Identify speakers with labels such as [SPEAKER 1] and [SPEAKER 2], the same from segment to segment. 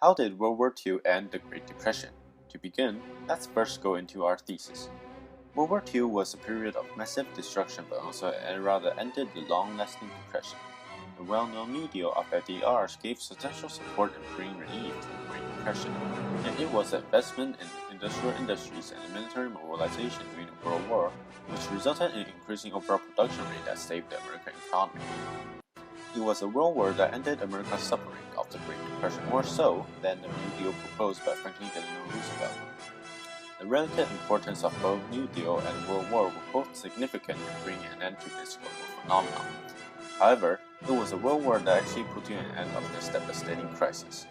[SPEAKER 1] How did World War II end the Great Depression? To begin, let's first go into our thesis. World War II was a period of massive destruction but also an era that ended the long-lasting depression. The well-known New Deal of FDR gave substantial support and bring relief to the Great Depression, yet it was an investment in industrial industries and military mobilization during the World War, which resulted in increasing overall production rate that saved the American economy. It was a world war that ended America's suffering of the Great Depression more so than the New Deal proposed by Franklin Delano Roosevelt. The relative importance of both New Deal and World War were both significant in bringing an end to this global phenomenon. However, it was a world war that actually put an end of this devastating crisis.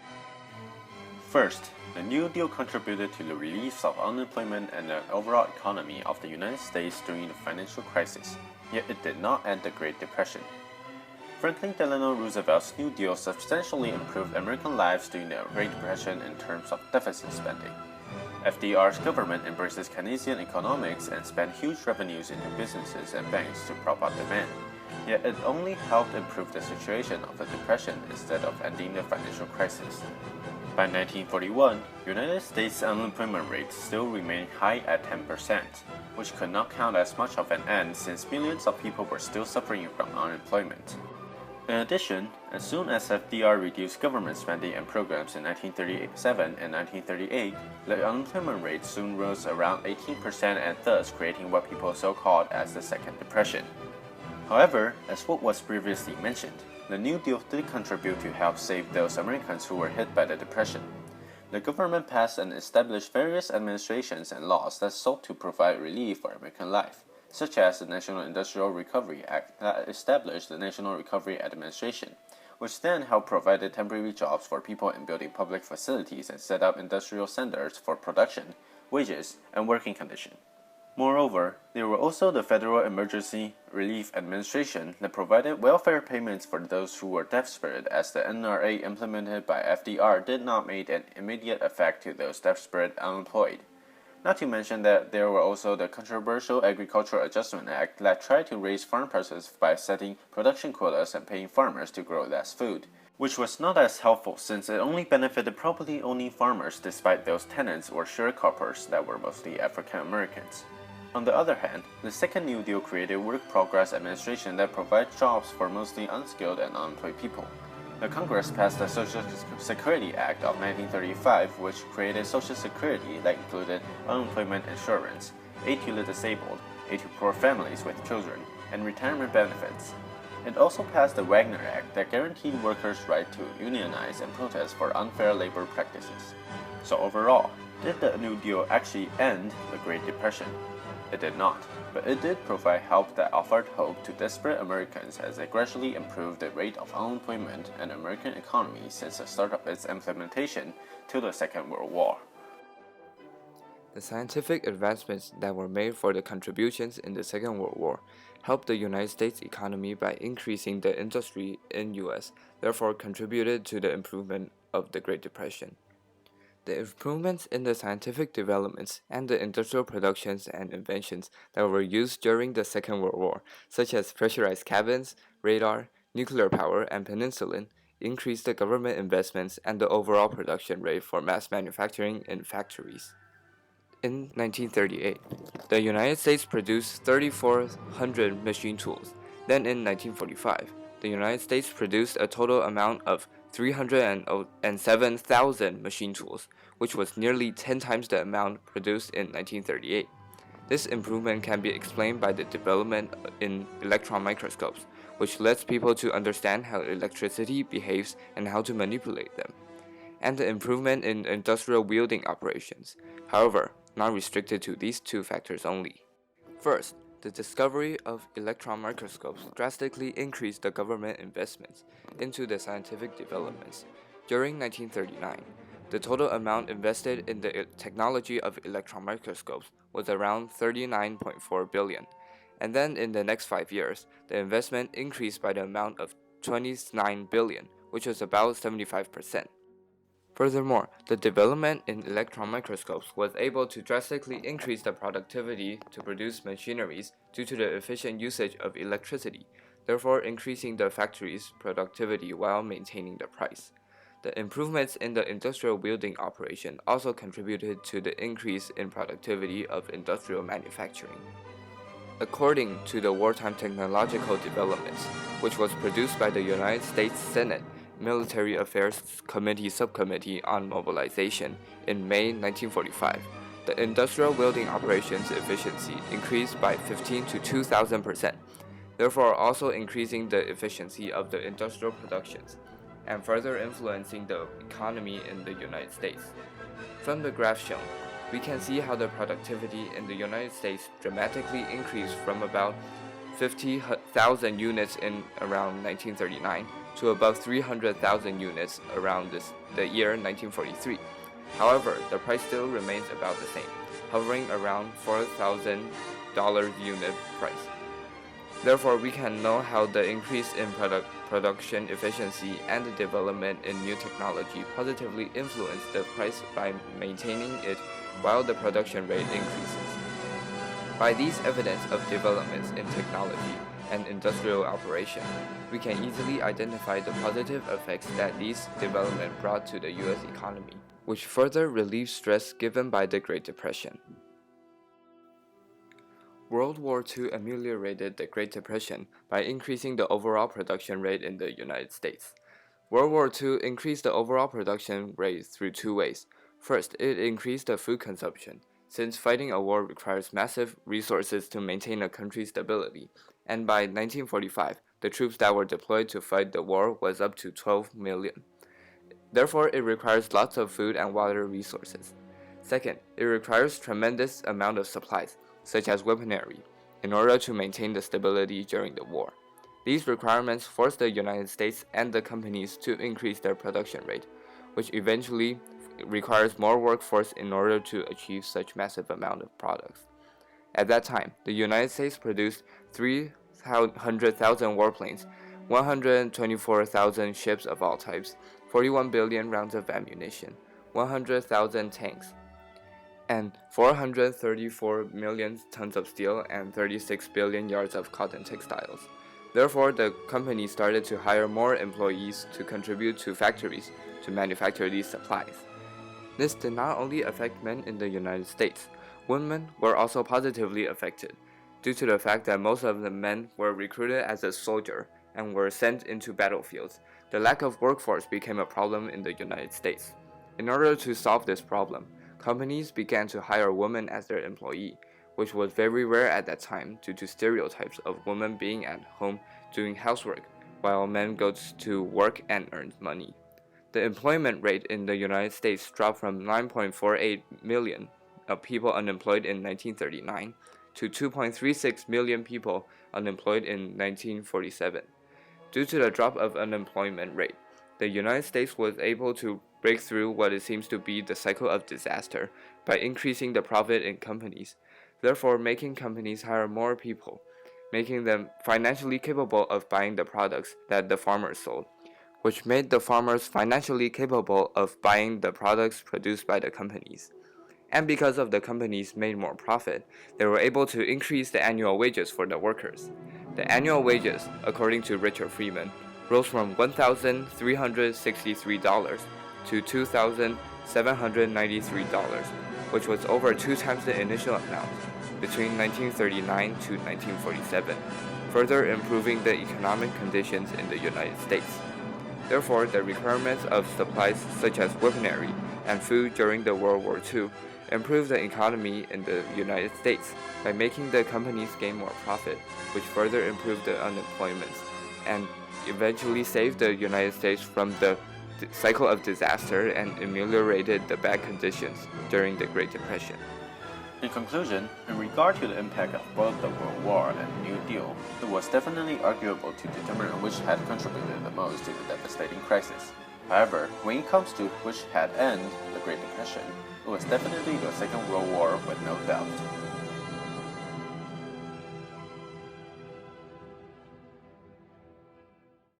[SPEAKER 1] First, the New Deal contributed to the relief of unemployment and the overall economy of the United States during the financial crisis, yet it did not end the Great Depression. Franklin Delano Roosevelt's New Deal substantially improved American lives during the Great Depression in terms of deficit spending. FDR's government embraces Keynesian economics and spent huge revenues into businesses and banks to prop up demand, yet it only helped improve the situation of the Depression instead of ending the financial crisis. By 1941, United States unemployment rate still remained high at 10%, which could not count as much of an end since millions of people were still suffering from unemployment. In addition, as soon as FDR reduced government spending and programs in 1937 and 1938, the unemployment rate soon rose around 18% and thus creating what people so-called as the Second Depression. However, as what was previously mentioned, the New Deal did contribute to help save those Americans who were hit by the Depression. The government passed and established various administrations and laws that sought to provide relief for American life, such as the National Industrial Recovery Act that established the National Recovery Administration, which then helped provide temporary jobs for people in building public facilities and set up industrial centers for production, wages, and working conditions. Moreover, there were also the Federal Emergency Relief Administration that provided welfare payments for those who were desperate, as the NRA implemented by FDR did not make an immediate effect to those desperate unemployed. Not to mention that there were also the controversial Agricultural Adjustment Act that tried to raise farm prices by setting production quotas and paying farmers to grow less food, which was not as helpful since it only benefited property-owning farmers despite those tenants or sharecroppers that were mostly African Americans. On the other hand, the Second New Deal created Work Progress Administration that provides jobs for mostly unskilled and unemployed people. The Congress passed the Social Security Act of 1935, which created Social Security that included unemployment insurance, aid to the disabled, aid to poor families with children, and retirement benefits. It also passed the Wagner Act that guaranteed workers' right to unionize and protest for unfair labor practices. So overall, did the New Deal actually end the Great Depression? It did not, but it did provide help that offered hope to desperate Americans as it gradually improved the rate of unemployment and the American economy since the start of its implementation to the Second World War.
[SPEAKER 2] The scientific advancements that were made for the contributions in the Second World War helped the United States economy by increasing the industry in US, therefore contributed to the improvement of the Great Depression. The improvements in the scientific developments and the industrial productions and inventions that were used during the Second World War, such as pressurized cabins, radar, nuclear power, and penicillin, increased the government investments and the overall production rate for mass manufacturing in factories. In 1938, the United States produced 3,400 machine tools. Then in 1945, the United States produced a total amount of 307,000 machine tools, which was nearly 10 times the amount produced in 1938. This improvement can be explained by the development in electron microscopes, which lets people to understand how electricity behaves and how to manipulate them, and the improvement in industrial wielding operations, however, not restricted to these two factors only. First, the discovery of electron microscopes drastically increased the government investments into the scientific developments. During 1939, the total amount invested in the technology of electron microscopes was around 39.4 billion, and then in the next 5 years, the investment increased by the amount of 29 billion, which was about 75%. Furthermore, the development in electron microscopes was able to drastically increase the productivity to produce machineries due to the efficient usage of electricity, therefore increasing the factory's productivity while maintaining the price. The improvements in the industrial building operation also contributed to the increase in productivity of industrial manufacturing. According to the Wartime Technological Developments, which was produced by the United States Senate Military Affairs Committee Subcommittee on Mobilization in May 1945, the industrial building operations efficiency increased by 15 to 2,000%, therefore also increasing the efficiency of the industrial productions and further influencing the economy in the United States. From the graph shown, we can see how the productivity in the United States dramatically increased from about 50,000 units in around 1939 to above 300,000 units around the year 1943. However, the price still remains about the same, hovering around $4,000 unit price. Therefore, we can know how the increase in production efficiency and the development in new technology positively influence the price by maintaining it while the production rate increases. By these evidence of developments in technology and industrial operation, we can easily identify the positive effects that these developments brought to the U.S. economy, which further relieved stress given by the Great Depression. World War II ameliorated the Great Depression by increasing the overall production rate in the United States. World War II increased the overall production rate through two ways. First, it increased the food consumption, since fighting a war requires massive resources to maintain a country's stability, and by 1945, the troops that were deployed to fight the war was up to 12 million. Therefore, it requires lots of food and water resources. Second, it requires tremendous amount of supplies, such as weaponry, in order to maintain the stability during the war. These requirements forced the United States and the companies to increase their production rate, which eventually requires more workforce in order to achieve such massive amount of products. At that time, the United States produced 300,000 warplanes, 124,000 ships of all types, 41 billion rounds of ammunition, 100,000 tanks, and 434 million tons of steel and 36 billion yards of cotton textiles. Therefore, the company started to hire more employees to contribute to factories to manufacture these supplies. This did not only affect men in the United States, women were also positively affected, due to the fact that most of the men were recruited as a soldier and were sent into battlefields. The lack of workforce became a problem in the United States. In order to solve this problem, companies began to hire women as their employee, which was very rare at that time due to stereotypes of women being at home doing housework, while men go to work and earn money. The employment rate in the United States dropped from 9.48 million of people unemployed in 1939 to 2.36 million people unemployed in 1947. Due to the drop of unemployment rate, the United States was able to break through what it seems to be the cycle of disaster by increasing the profit in companies, therefore making companies hire more people, making them financially capable of buying the products that the farmers sold, which made the farmers financially capable of buying the products produced by the companies. And because of the companies made more profit, they were able to increase the annual wages for the workers. The annual wages, according to Richard Freeman, rose from $1,363 to $2,793, which was over 2 times the initial amount between 1939 to 1947, further improving the economic conditions in the United States. Therefore, the requirements of supplies such as weaponry and food during the World War II improved the economy in the United States by making the companies gain more profit, which further improved the unemployment and eventually saved the United States from the cycle of disaster and ameliorated the bad conditions during the Great Depression.
[SPEAKER 1] In conclusion, in regard to the impact of both the World War and the New Deal, it was definitely arguable to determine which had contributed the most to the devastating crisis. However, when it comes to which had ended the Great Depression, it was definitely the Second World War with no doubt.